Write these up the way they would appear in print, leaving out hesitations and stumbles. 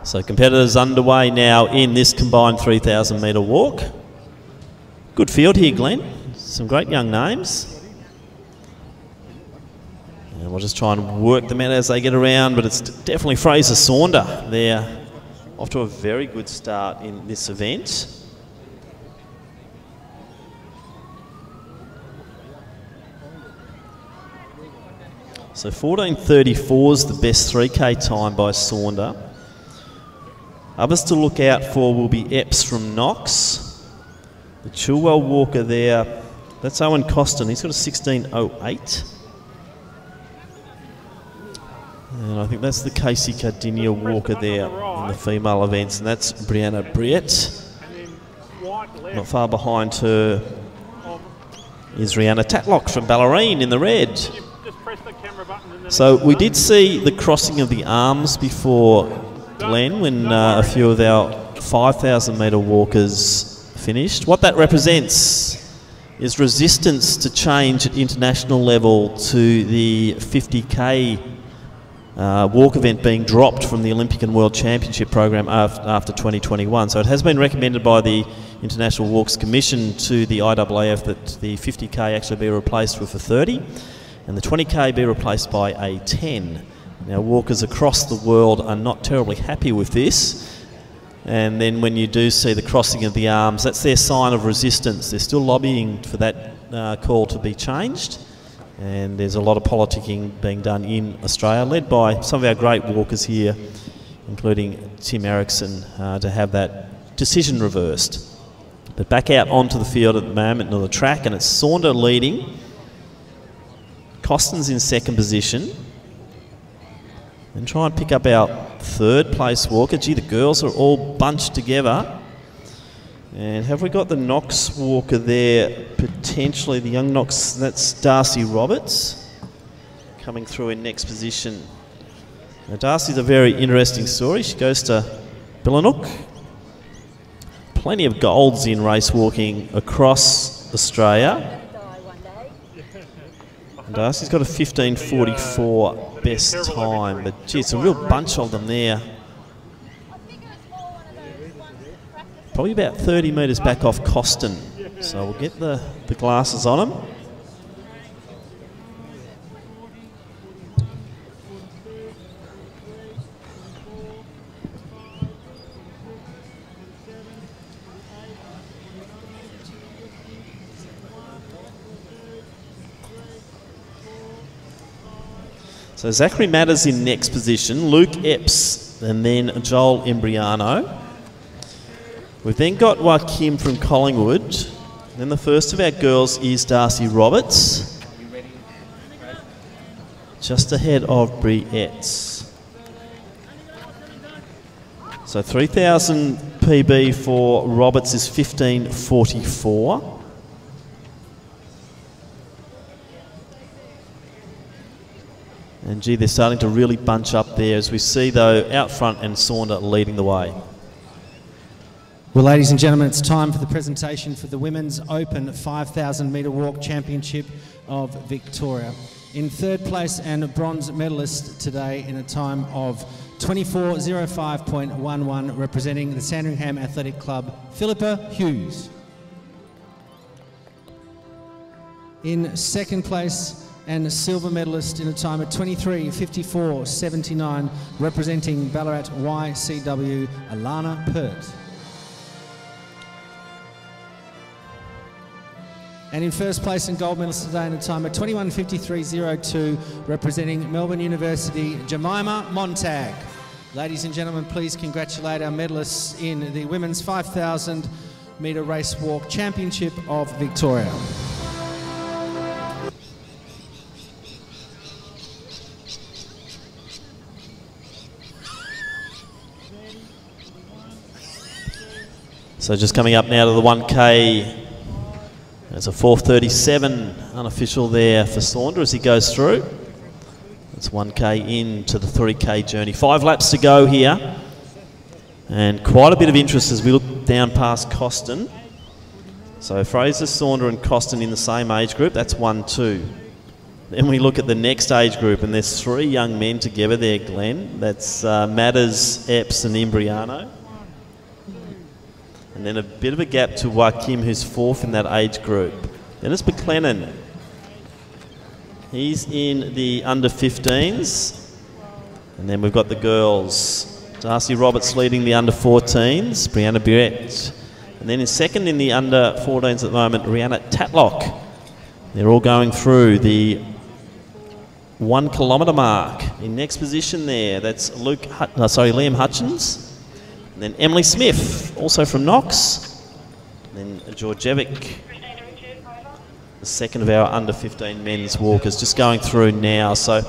So competitors underway now in this combined 3,000 metre walk. Good field here, Glenn. Some great young names. And we'll just try and work them out as they get around, but it's definitely Fraser Saunder. They're off to a very good start in this event. So 14:34 is the best 3K time by Saunder. Others to look out for will be Epps from Knox. The Chilwell walker there, that's Owen Costin. He's got a 16:08. And I think that's the Casey Cardinia walker there in the female events, and that's Brianna Briette. Not far behind her is Rihanna Tatlock from Ballerine in the red. So we did see the crossing of the arms before, Glenn, when a few of our 5,000 metre walkers finished. What that represents is resistance to change at international level to the 50K walk event being dropped from the Olympic and World Championship program after 2021. So it has been recommended by the International Walks Commission to the IAAF that the 50K actually be replaced with a 30 and the 20K be replaced by a 10. Now walkers across the world are not terribly happy with this, and then when you do see the crossing of the arms, that's their sign of resistance. They're still lobbying for that call to be changed. And there's a lot of politicking being done in Australia, led by some of our great walkers here, including Tim Erickson, to have that decision reversed. But back out onto the field at the moment, on the track, and it's Saunder leading. Costin's in second position. And try and pick up our third place walker. Gee, the girls are all bunched together. And have we got the Knox walker there, potentially the young Knox? That's Darcy Roberts coming through in next position. Now Darcy's a very interesting story. She goes to Billanook. Plenty of golds in race walking across Australia. And Darcy's got a 15:44 best time, but gee, it's a real bunch of them there. Probably about 30 metres back off Costin. So we'll get the glasses on him. So Zachary Matters in next position, Luke Epps, and then Joel Imbriano. We've then got Joaquim from Collingwood. Then the first of our girls is Darcy Roberts, just ahead of Briette. So 3,000 PB for Roberts is 15:44. And gee, they're starting to really bunch up there, as we see though out front and Saunder leading the way. Well, ladies and gentlemen, it's time for the presentation for the Women's Open 5,000 metre walk championship of Victoria. In third place and bronze medalist today in a time of 24:05.11, representing the Sandringham Athletic Club, Philippa Hughes. In second place and silver medalist in a time of 23:54.79, representing Ballarat YCW, Alana Pert. And in first place and gold medalist today in a time of 21:53.02, representing Melbourne University, Jemima Montag. Ladies and gentlemen, please congratulate our medalists in the Women's 5,000 metre race walk championship of Victoria. So just coming up now to the 1K. There's a 4:37 unofficial there for Saunder as he goes through. It's 1K into the 3K journey. 5 laps to go here. And quite a bit of interest as we look down past Costin. So Fraser, Saunder and Costin in the same age group. That's 1-2. Then we look at the next age group, and there's 3 young men together there, Glenn. That's Matters, Epps and Imbriano. And then a bit of a gap to Joaquim, who's 4th in that age group. Then it's McLennan. He's in the under-15s. And then we've got the girls. Darcy Roberts leading the under-14s, Brianna Burett. And then in second in the under-14s at the moment, Rihanna Tatlock. They're all going through the 1 kilometre mark. In next position there, that's Liam Hutchins. And then Emily Smith, also from Knox. And then Georgievic, the second of our under-15 men's walkers, just going through now. So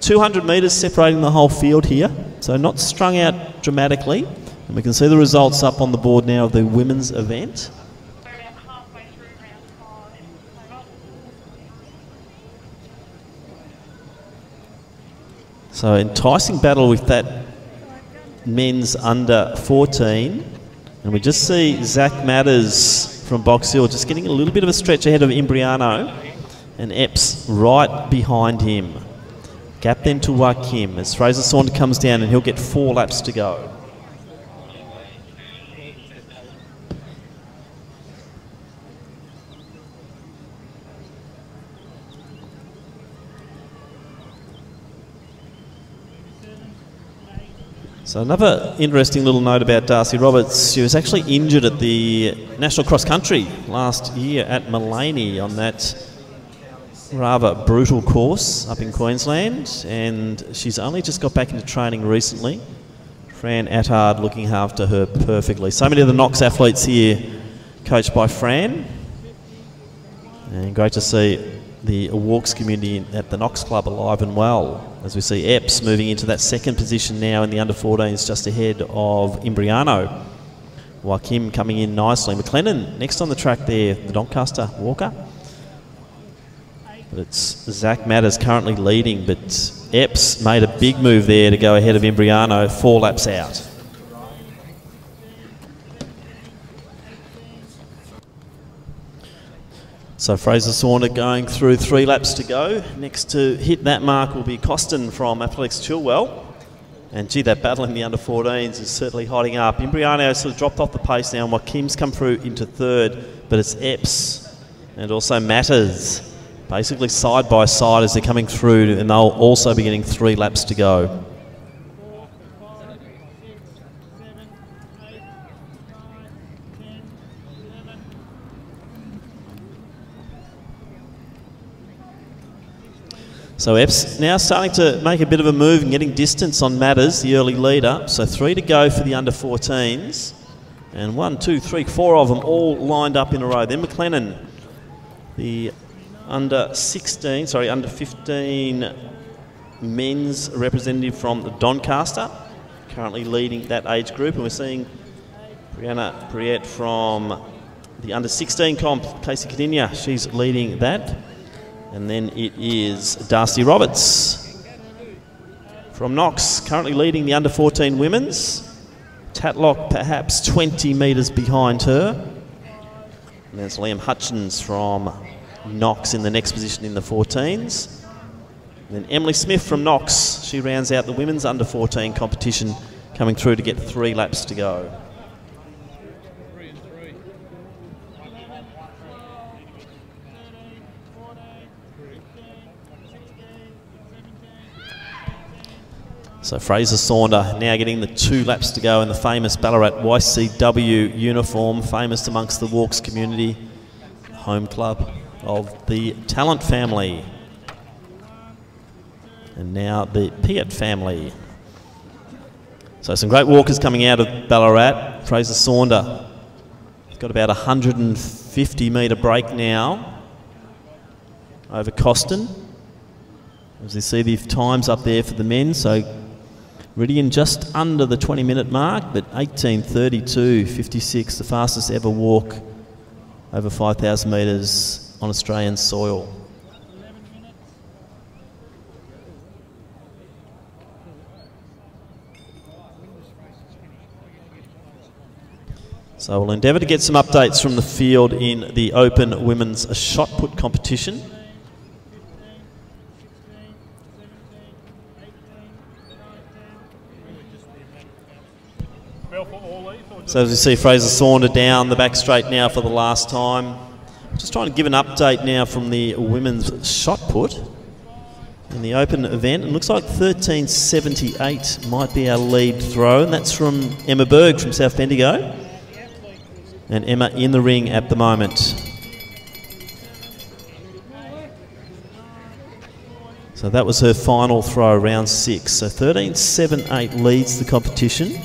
200 metres separating the whole field here. So not strung out dramatically. And we can see the results up on the board now of the women's event. So enticing battle with that men's under 14. And we just see Zach Matters from Box Hill just getting a little bit of a stretch ahead of Imbriano, and Epps right behind him. Gap then to Joaquim as Fraser Saunders comes down, and he'll get 4 laps to go. So another interesting little note about Darcy Roberts, she was actually injured at the National Cross Country last year at Mullaney on that rather brutal course up in Queensland, and she's only just got back into training recently. Fran Attard looking after her perfectly. So many of the Knox athletes here coached by Fran, and great to see the walks community at the Knox Club alive and well, as we see Epps moving into that second position now in the under-14s, just ahead of Imbriano. Joaquim coming in nicely. McLennan next on the track there, the Doncaster walker. But it's Zach Matters currently leading, but Epps made a big move there to go ahead of Imbriano, 4 laps out. So Fraser Saunders going through 3 laps to go. Next to hit that mark will be Costin from Athletics Chilwell. And gee, that battle in the under-14s is certainly hotting up. Imbriano sort of dropped off the pace now, and Joaquim's come through into 3rd, but it's Epps and also Matters, basically side by side as they're coming through, and they'll also be getting 3 laps to go. So Epps now starting to make a bit of a move and getting distance on Matters, the early leader. So 3 to go for the under-14s. And 1, 2, 3, 4 of them all lined up in a row. Then McLennan, the under-15 men's representative from Doncaster, currently leading that age group. And we're seeing Brianna Briette from the under-16 comp, Casey Cadinia, she's leading that. And then it is Darcy Roberts from Knox, currently leading the under-14 women's. Tatlock perhaps 20 metres behind her. And there's Liam Hutchins from Knox in the next position in the 14s. And then Emily Smith from Knox, she rounds out the women's under-14 competition, coming through to get 3 laps to go. So Fraser Saunders now getting the 2 laps to go in the famous Ballarat YCW uniform, famous amongst the Walks community, home club of the Talent family. And now the Piat family. So some great walkers coming out of Ballarat. Fraser Saunders got about a 150 metre break now over Costin. As you see the times up there for the men, so Ridian just under the 20-minute mark, but 18:32.56, the fastest ever walk over 5,000 metres on Australian soil. So we'll endeavour to get some updates from the field in the open women's shot put competition. So as we see Fraser Saunders down the back straight now for the last time. Just trying to give an update now from the women's shot put in the open event. It looks like 13.78 might be our lead throw, and that's from Emma Berg from South Bendigo. And Emma in the ring at the moment. So that was her final throw, round 6. So 13.78 leads the competition.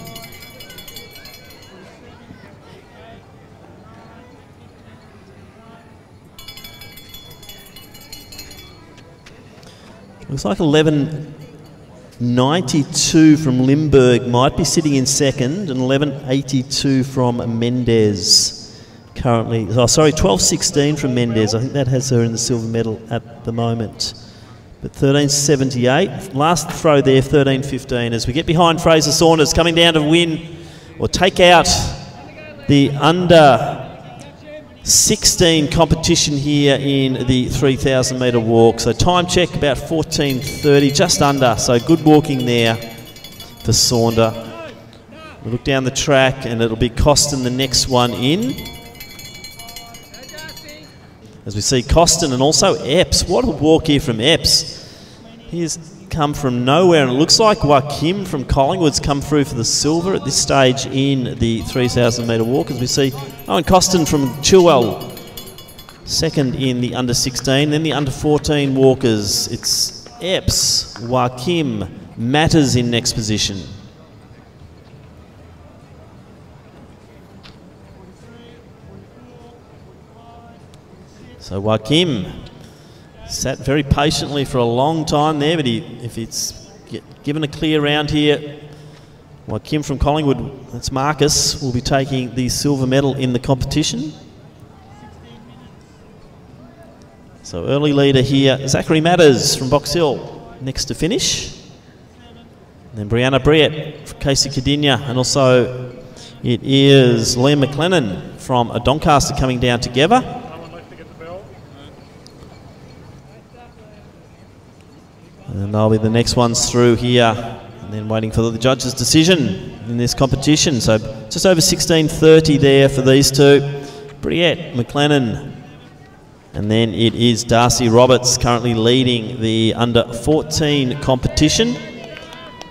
Looks like 11.92 from Limburg might be sitting in second, and 11.82 from Mendez currently. Oh, sorry, 12.16 from Mendez. I think that has her in the silver medal at the moment. But 13.78, last throw there, 13.15. As we get behind Fraser Saunders, coming down to win or take out the under 16 competition here in the 3,000 metre walk. So time check about 14.30, just under. So good walking there for Saunders. We'll look down the track and it'll be Costin the next one in. As we see Costin and also Epps. What a walk here from Epps. He's come from nowhere, and it looks like Joaquim from Collingwood's come through for the silver at this stage in the 3,000 metre walk. As we see Owen Costin from Chilwell second in the under 16, then the under 14 walkers. It's Epps, Joaquim, Matters in next position. So Joaquim sat very patiently for a long time there, but if it's given a clear round here, Joaquim from Collingwood, that's Marcus, will be taking the silver medal in the competition. So early leader here, Zachary Matters from Box Hill, next to finish. And then Brianna Briett from Casey Cardinia, and also it is Liam McLennan from Doncaster coming down together. And they'll be the next ones through here, and then waiting for the judge's decision in this competition. So just over 16.30 there for these two. Briette, McLennan, and then it is Darcy Roberts currently leading the under 14 competition.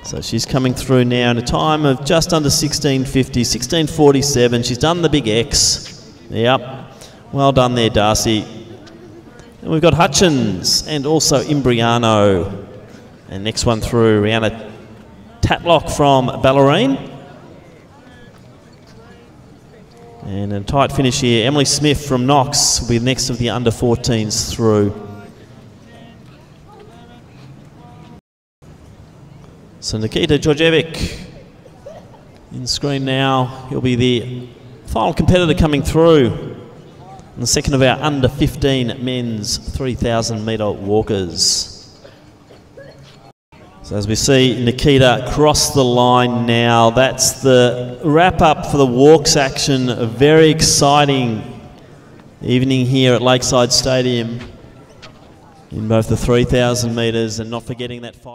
So she's coming through now in a time of just under 16.50, 16.47. She's done the big X. Yep, well done there, Darcy. And we've got Hutchins and also Imbriano. And next one through, Rihanna Tatlock from Ballerine. And a tight finish here, Emily Smith from Knox will be next of the under 14s through. So Nikita Georgievic in the screen now. He'll be the final competitor coming through. And the second of our under 15 men's 3,000 metre walkers. So as we see Nikita cross the line now, that's the wrap up for the walks action. A very exciting evening here at Lakeside Stadium in both the 3,000 metres, and not forgetting that 5.